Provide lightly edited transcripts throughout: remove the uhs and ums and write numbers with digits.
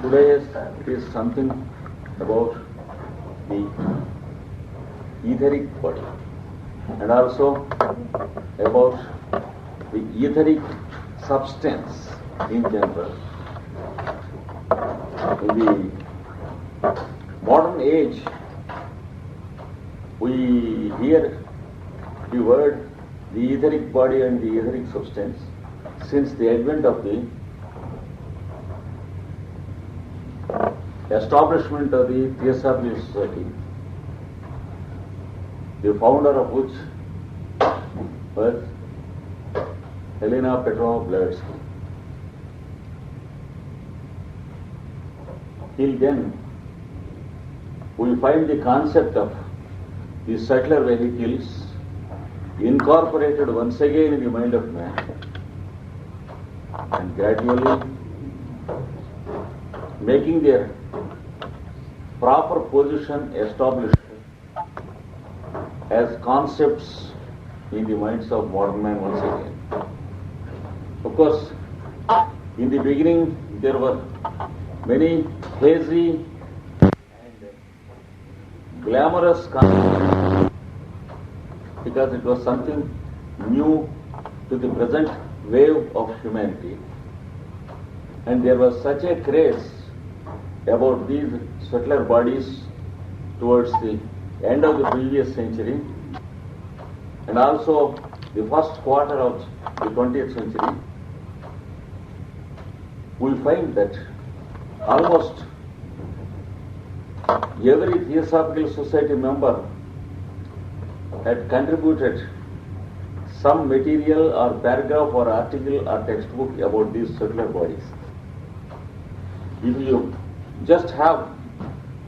Today is something about the etheric body and also about the etheric substance in general. In the modern age, we hear the word the etheric body and the etheric substance since the advent of the establishment of the Theosophical Society, the founder of which was Helena Petrovna Blavatsky. Till then, we find the concept of the subtler vehicles incorporated once again in the mind of man, and gradually making their proper position established as concepts in the minds of modern man once again. Of course, in the beginning there were many hazy and glamorous concepts because it was something new to the present wave of humanity, and there was such a craze about these subtler bodies towards the end of the previous century and also the first quarter of the 20th century. We find that almost every Theosophical Society member had contributed some material or paragraph or article or textbook about these subtler bodies. If you just have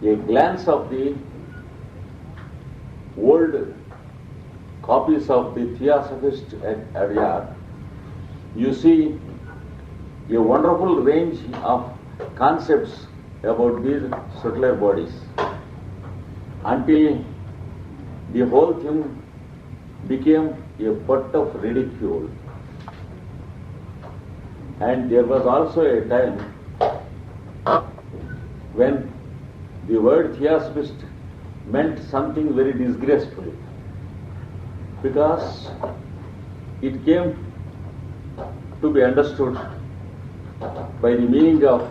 a glance of the old copies of the Theosophist at Adyar, you see a wonderful range of concepts about these subtler bodies until the whole thing became a butt of ridicule. And there was also a time when the word Theosophist meant something very disgraceful, because it came to be understood by the meaning of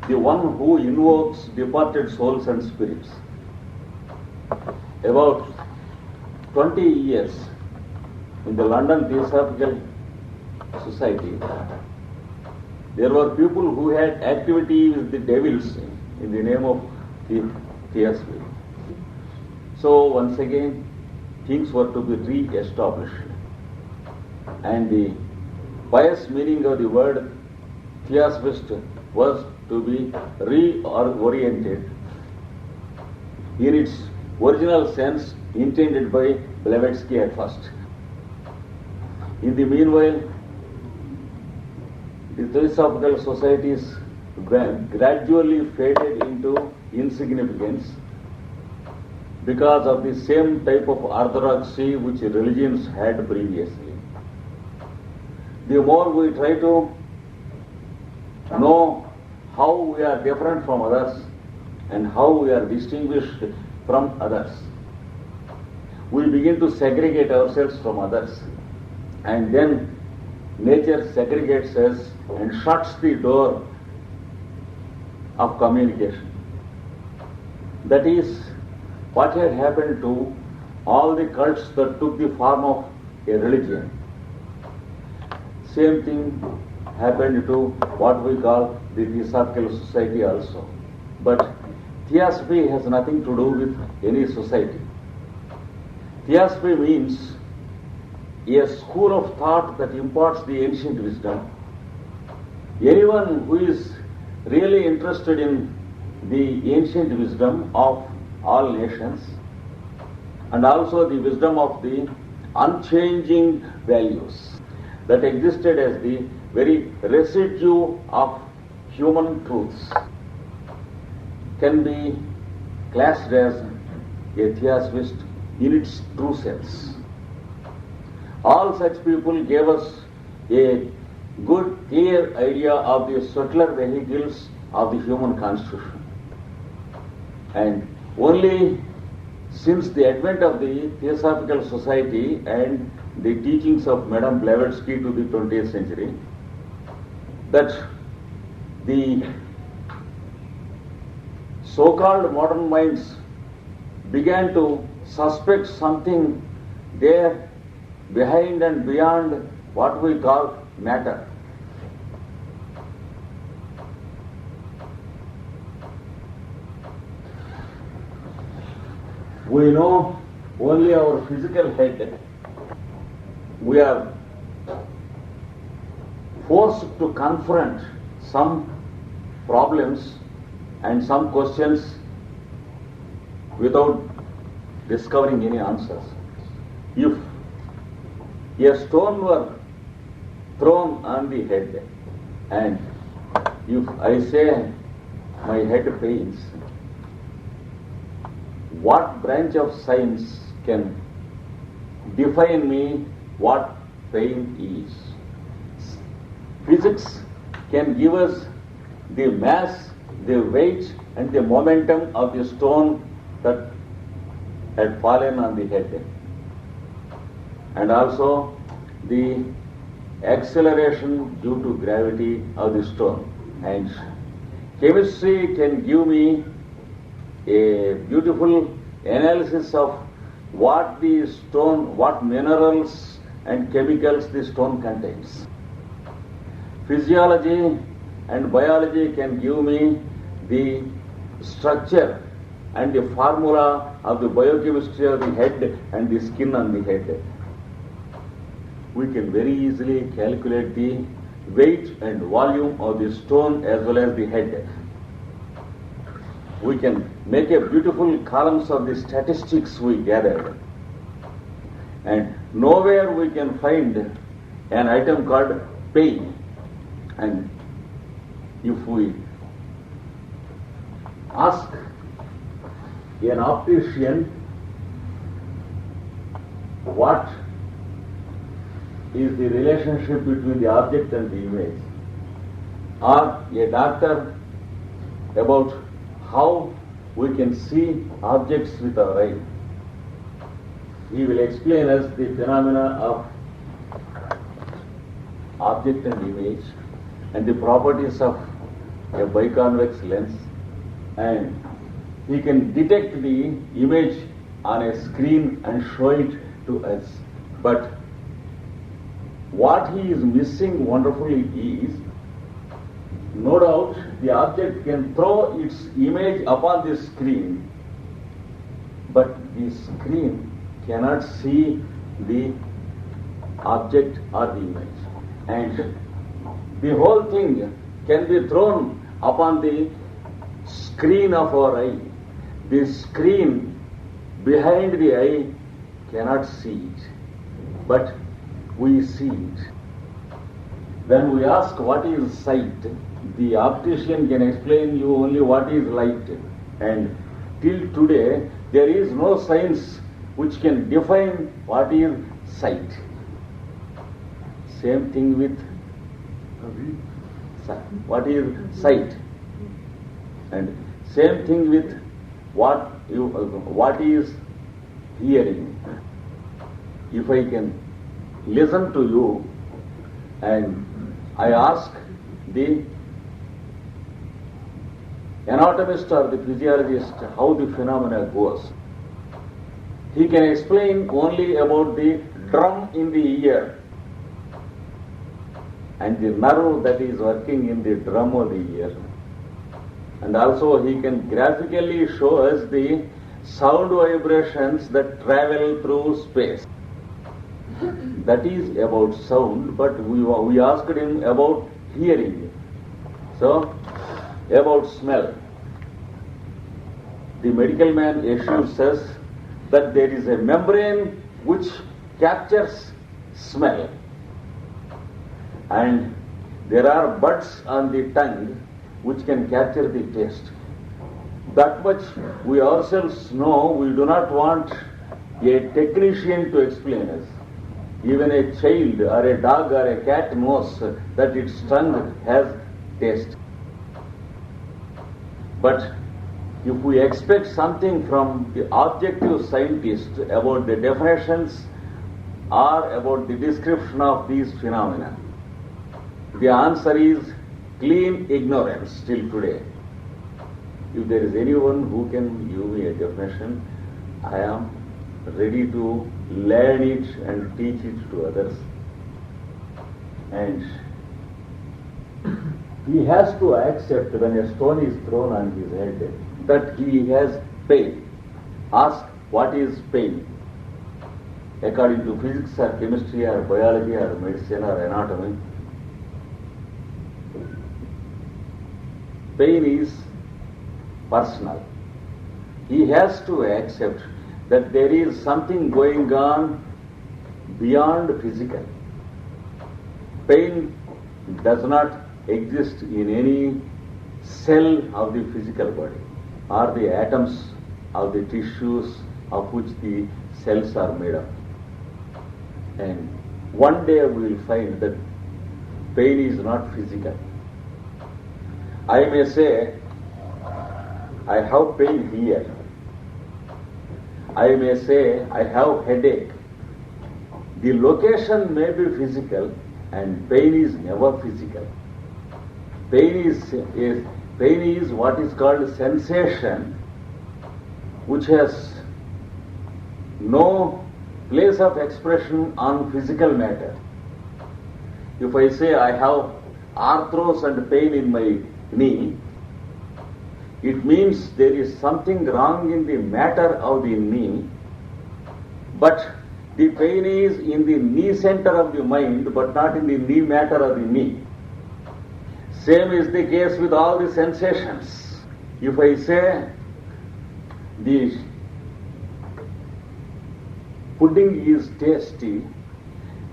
the one who invokes departed souls and spirits. About 20 years in the London Theosophical Society, there were people who had activity with the devils in the name of the Theosophy. So once again, things were to be re-established, and the pious meaning of the word Theosophist was to be reoriented in its original sense intended by Blavatsky at first. In the meanwhile, the Theosophical societies gradually faded into insignificance because of the same type of orthodoxy which religions had previously. The more we try to know how we are different from others and how we are distinguished from others, we begin to segregate ourselves from others, and then nature segregates us and shuts the door of communication. That is what had happened to all the cults that took the form of a religion. Same thing happened to what we call the Theosophical Society also. But Theosophy has nothing to do with any society. Theosophy means a school of thought that imparts the ancient wisdom. Anyone who is really interested in the ancient wisdom of all nations and also the wisdom of the unchanging values that existed as the very residue of human truths can be classed as a Theosophist in its true sense. All such people gave us a good, clear idea of the subtler vehicles of the human constitution. And only since the advent of the Theosophical Society and the teachings of Madame Blavatsky to the 20th century, that the so-called modern minds began to suspect something there behind and beyond what we call matter. We know only our physical head. We are forced to confront some problems and some questions without discovering any answers. If a stone were thrown on the head, and if I say my head pains, what branch of science can define me what pain is? Physics can give us the mass, the weight and the momentum of the stone that had fallen on the head, and also the acceleration due to gravity of the stone. And chemistry can give me a beautiful analysis of what the stone, what minerals and chemicals the stone contains. Physiology and biology can give me the structure and the formula of the biochemistry of the head and the skin on the head. We can very easily calculate the weight and volume of the stone as well as the head. We can make a beautiful columns of the statistics we gathered. And nowhere we can find an item called pain. And if we ask an optician what is the relationship between the object and the image, or a doctor about how we can see objects with our eye, he will explain us the phenomena of object and image and the properties of a biconvex lens, and he can detect the image on a screen and show it to us. But what he is missing wonderfully is, no doubt the object can throw its image upon the screen, but the screen cannot see the object or the image. And the whole thing can be thrown upon the screen of our eye. The screen behind the eye cannot see it, but we see it. When we ask what is sight, the optician can explain you only what is light. And till today, there is no science which can define what is sight. Same thing with what is sight, and same thing with what is hearing. If I can listen to you and I ask the anatomist or the physiologist how the phenomena goes, he can explain only about the drum in the ear and the nerve that is working in the drum of the ear. And also he can graphically show us the sound vibrations that travel through space. That is about sound, but we asked him about hearing. So, about smell. The medical man assures us that there is a membrane which captures smell, and there are buds on the tongue which can capture the taste. That much we ourselves know. We do not want a technician to explain us. Even a child or a dog or a cat knows that its tongue has taste. But if we expect something from the objective scientist about the definitions or about the description of these phenomena, the answer is clean ignorance till today. If there is anyone who can give me a definition, I am ready to learn it and teach it to others. And he has to accept when a stone is thrown on his head that he has pain. Ask, what is pain? According to physics or chemistry or biology or medicine or anatomy, pain is personal. He has to accept that there is something going on beyond physical. Pain does not exist in any cell of the physical body or the atoms of the tissues of which the cells are made up. And one day we will find that pain is not physical. I may say, I have pain here. I may say, I have headache. The location may be physical and pain is never physical. Pain is what is called sensation, which has no place of expression on physical matter. If I say I have arthros and pain in my knee, it means there is something wrong in the matter of the knee, but the pain is in the knee center of the mind, but not in the knee matter of the knee. Same is the case with all the sensations. If I say the pudding is tasty,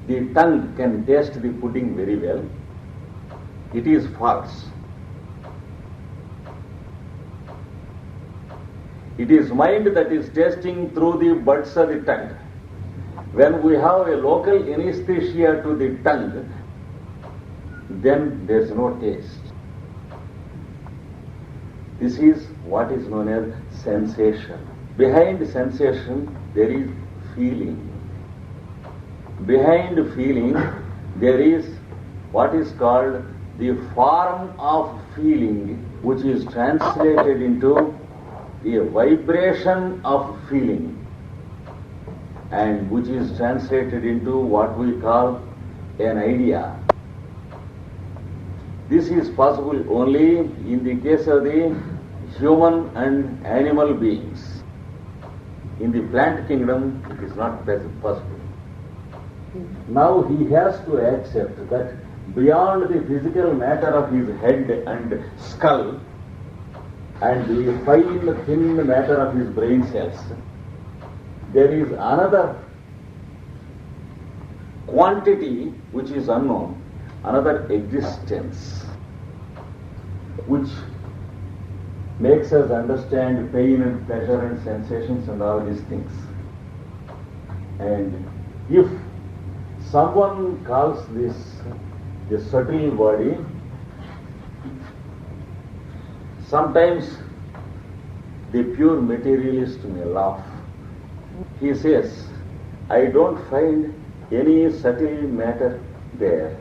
the tongue can taste the pudding very well, it is false. It is mind that is tasting through the buds of the tongue. When we have a local anesthesia to the tongue, then there is no taste. This is what is known as sensation. Behind sensation, there is feeling. Behind feeling, there is what is called the form of feeling, which is translated into a vibration of feeling, and which is translated into what we call an idea. This is possible only in the case of the human and animal beings. In the plant kingdom, it is not possible. Now he has to accept that beyond the physical matter of his head and skull and the fine, thin matter of his brain cells, there is another quantity which is unknown, another existence, which makes us understand pain and pleasure and sensations and all these things. And if someone calls this the subtle body, sometimes the pure materialist may laugh. He says, I don't find any subtle matter there.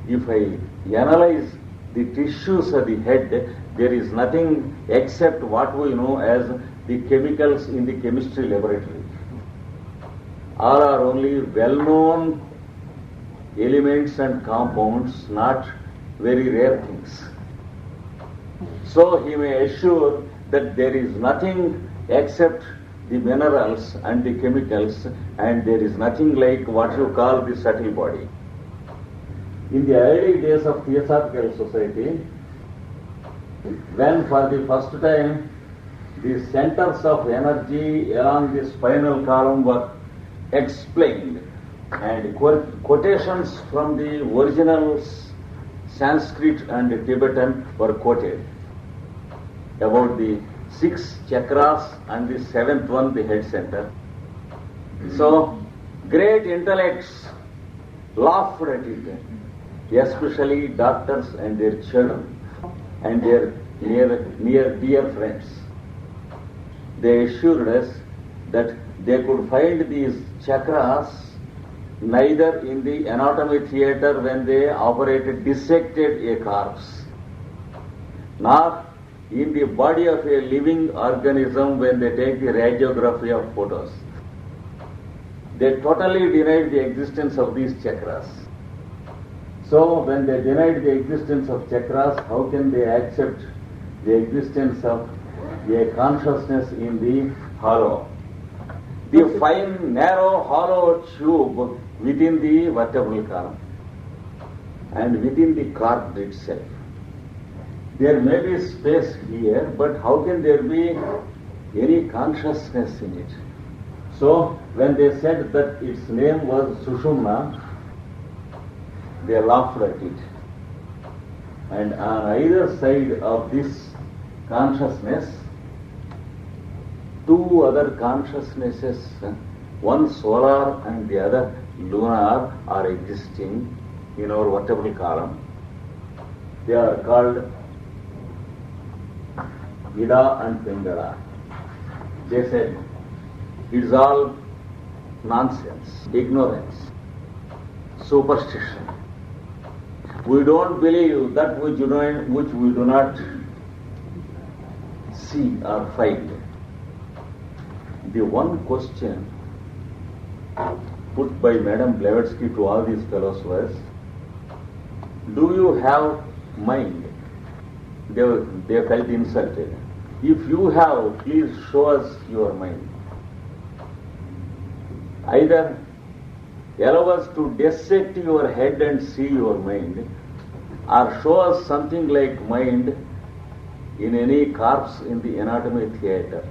If I analyze the tissues of the head, there is nothing except what we know as the chemicals in the chemistry laboratory. All are only well-known elements and compounds, not very rare things. So he may assure that there is nothing except the minerals and the chemicals, and there is nothing like what you call the subtle body. In the early days of Theosophical Society, when for the first time the centers of energy along the spinal column were explained and quotations from the original Sanskrit and Tibetan were quoted about the 6 chakras and the 7th one, the head center. So great intellects laughed at it, especially doctors and their children and their near dear friends. They assured us that they could find these chakras neither in the anatomy theatre when they dissected a corpse, nor in the body of a living organism when they take the radiography of photos. They totally denied the existence of these chakras. So when they denied the existence of chakras, how can they accept the existence of a consciousness in the hollow? The fine, narrow, hollow tube within the vertebral column and within the corpse itself. There may be space here, but how can there be any consciousness in it? So, when they said that its name was Sushumna, they laughed at it. And on either side of this consciousness, two other consciousnesses, one solar and the other lunar, are existing in our vertebral column. They are called Ida and Pingala. They said, it's all nonsense, ignorance, superstition. We don't believe that which we do not see or find. The one question put by Madame Blavatsky to all these fellows was, do you have mind? They felt insulted. If you have, please show us your mind. Either allow us to dissect your head and see your mind, or show us something like mind in any corpse in the anatomy theatre.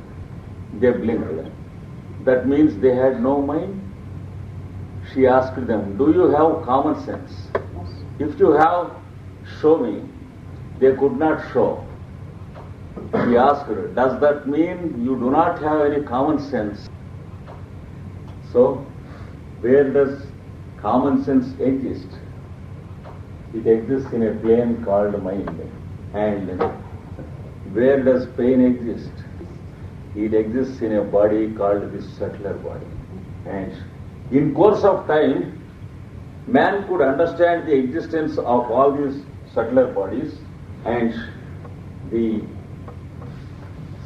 They blinked. That means they had no mind. She asked them, do you have common sense? If you have, show me. They could not show. He asked her, does that mean you do not have any common sense? So, where does common sense exist? It exists in a plane called mind. And where does pain exist? It exists in a body called the subtler body. And in course of time, man could understand the existence of all these subtler bodies, and the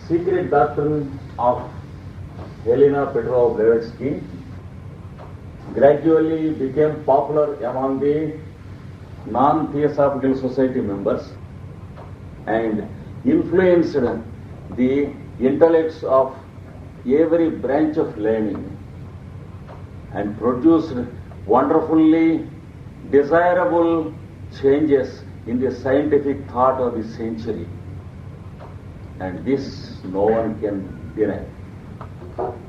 secret doctrine of Helena Petrova Blavatsky gradually became popular among the non-Theosophical Society members and influenced the intellects of every branch of learning and produced wonderfully desirable changes in the scientific thought of the century. And this no one can deny.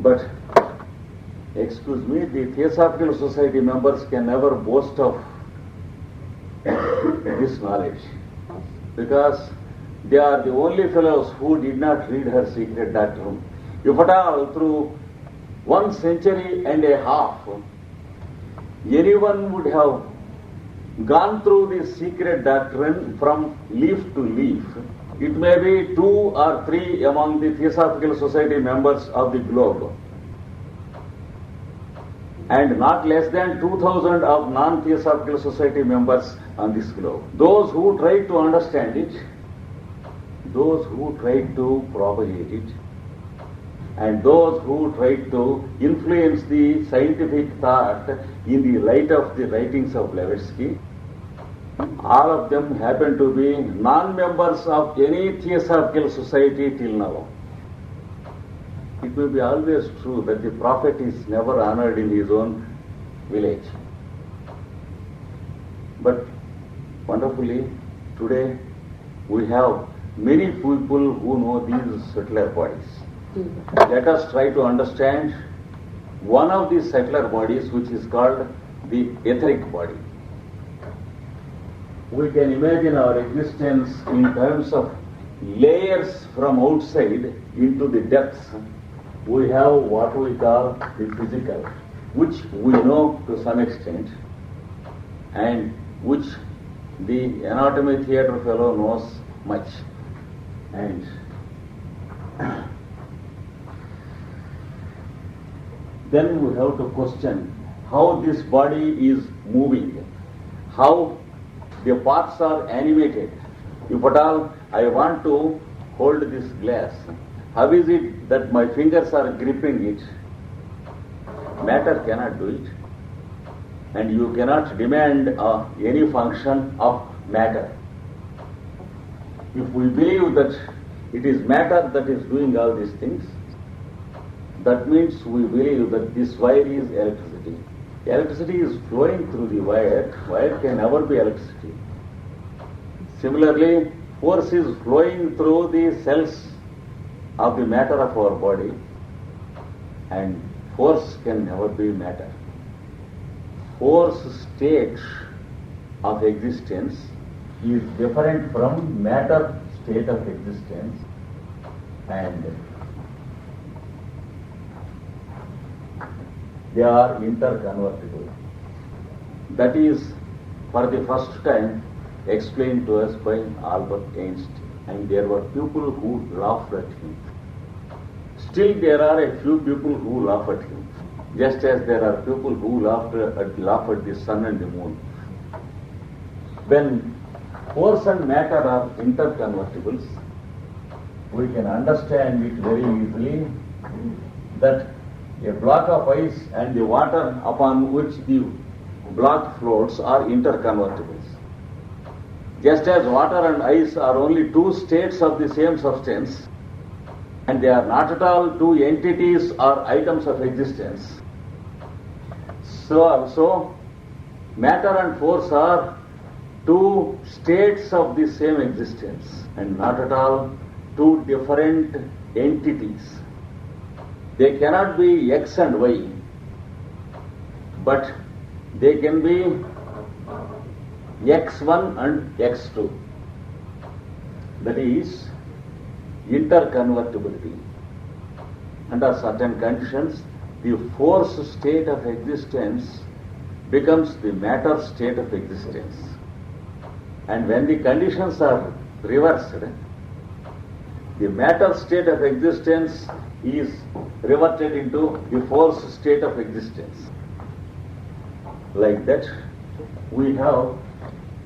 But, excuse me, the Theosophical Society members can never boast of this knowledge, because they are the only fellows who did not read her secret doctrine. If at all, through 1 century and a half, anyone would have gone through the secret doctrine from leaf to leaf, it may be 2 or 3 among the Theosophical Society members of the globe, and not less than 2,000 of non-Theosophical Society members on this globe. Those who try to understand it, those who try to propagate it, and those who try to influence the scientific thought in the light of the writings of Blavatsky, all of them happen to be non-members of any Theosophical Society till now. It will be always true that the prophet is never honored in his own village. But wonderfully, today we have many people who know these subtler bodies. Let us try to understand one of these subtler bodies, which is called the etheric body. We can imagine our existence in terms of layers from outside into the depths. We have what we call the physical, which we know to some extent, and which the anatomy theatre fellow knows much. And then we have to question how this body is moving, how the parts are animated. If at all I want to hold this glass, how is it that my fingers are gripping it? Matter cannot do it, and you cannot demand any function of matter. If we believe that it is matter that is doing all these things, that means we believe that this wire is electricity. Electricity is flowing through the wire. Wire can never be electricity. Similarly, force is flowing through the cells of the matter of our body, and force can never be matter. Force state of existence is different from matter state of existence, and they are interconvertible. That is for the first time explained to us by Albert Einstein, and there were people who laughed at him. Still there are a few people who laugh at him, just as there are people who laugh at the sun and the moon. When force and matter are interconvertibles, we can understand it very easily that a block of ice and the water upon which the block floats are interconvertibles. Just as water and ice are only two states of the same substance, and they are not at all two entities or items of existence, so also matter and force are two states of the same existence and not at all two different entities. They cannot be X and Y, but they can be X1 and X2. That is interconvertibility. Under certain conditions, the force state of existence becomes the matter state of existence. And when the conditions are reversed, the matter state of existence is reverted into the force state of existence. Like that, we have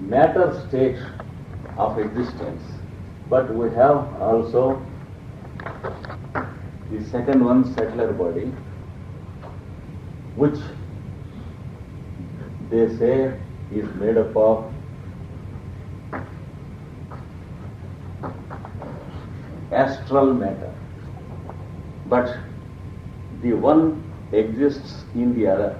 matter state of existence, but we have also the second one, settler body, which they say is made up of astral matter, but the one exists in the other,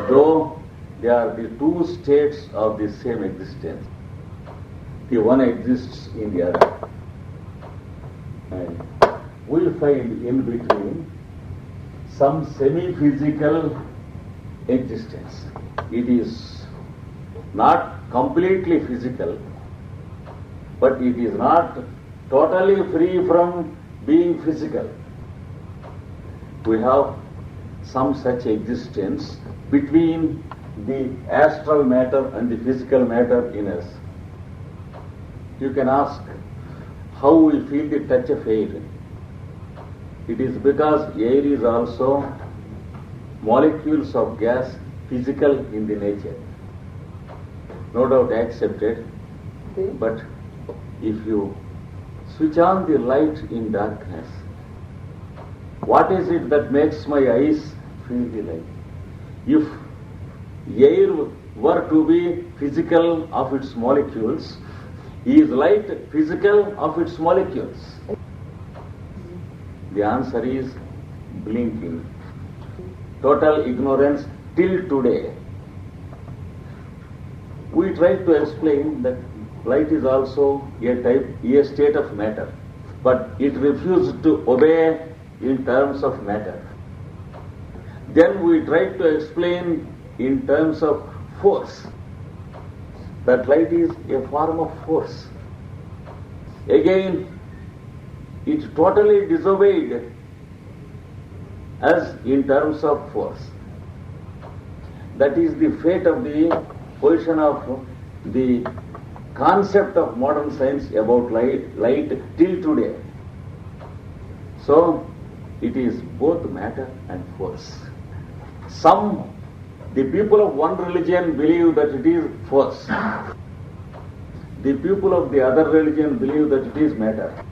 though they are the two states of the same existence. The one exists in the other, and we find in between some semi-physical existence. It is not completely physical, but it is not totally free from being physical. We have some such existence between the astral matter and the physical matter in us. You can ask how we feel the touch of air. It is because air is also molecules of gas, physical in the nature. No doubt accepted, but if you switch on the light in darkness, what is it that makes my eyes feel the light? If air were to be physical of its molecules, is light physical of its molecules? The answer is blinking. Total ignorance till today. We try to explain that light is also a state of matter, but it refused to obey in terms of matter. Then we try to explain in terms of force, that light is a form of force. Again, it totally disobeyed us in terms of force. That is the fate of the position of the concept of modern science about light till today. So, it is both matter and force. The people of one religion believe that it is force. The people of the other religion believe that it is matter.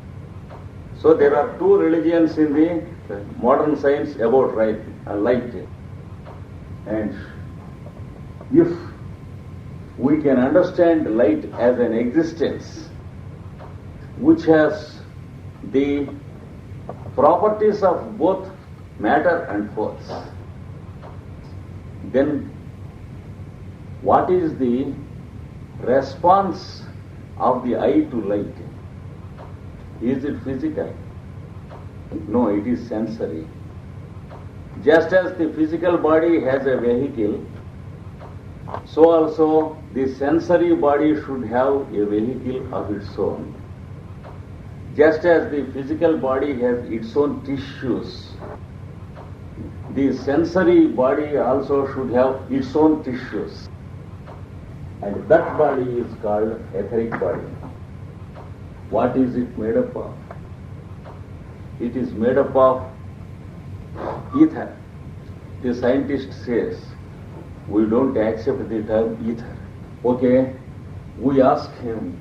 So there are two religions in the modern science about light. And if we can understand light as an existence which has the properties of both matter and force, then what is the response of the eye to light? Is it physical? No, it is sensory. Just as the physical body has a vehicle, so also the sensory body should have a vehicle of its own. Just as the physical body has its own tissues, the sensory body also should have its own tissues. And that body is called etheric body. What is it made up of? It is made up of ether. The scientist says, we don't accept the term ether. Okay, we ask him,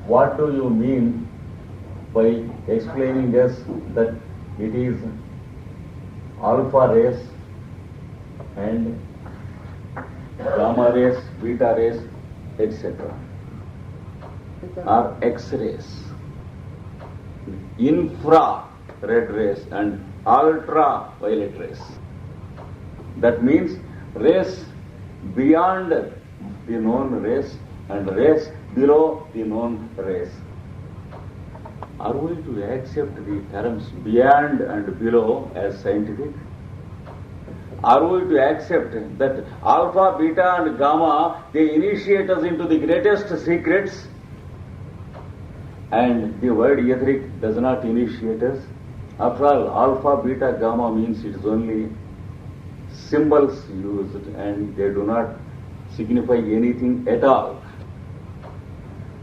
what do you mean by explaining us that it is alpha rays and gamma rays, beta rays, etc. Or X-rays, infrared rays and ultraviolet rays. That means rays beyond the known rays and rays below the known rays. Are we to accept the terms beyond and below as scientific? Are we to accept that alpha, beta and gamma, they initiate us into the greatest secrets, and the word etheric does not initiate us? After all, alpha, beta, gamma means it is only symbols used and they do not signify anything at all.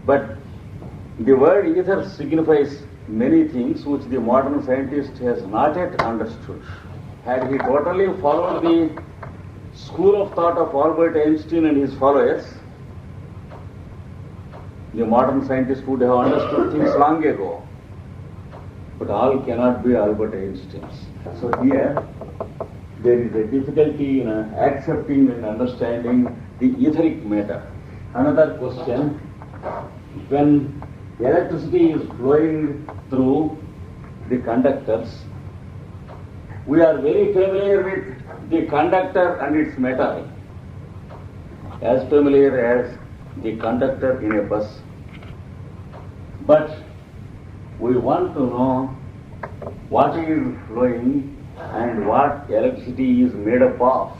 But the word ether signifies many things which the modern scientist has not yet understood. Had he totally followed the school of thought of Albert Einstein and his followers, the modern scientist would have understood things long ago. But all cannot be Albert Einsteins. So here, there is a difficulty in accepting and understanding the etheric matter. Another question, when electricity is flowing through the conductors, we are very familiar with the conductor and its metal, as familiar as the conductor in a bus. But we want to know what is flowing and what electricity is made up of.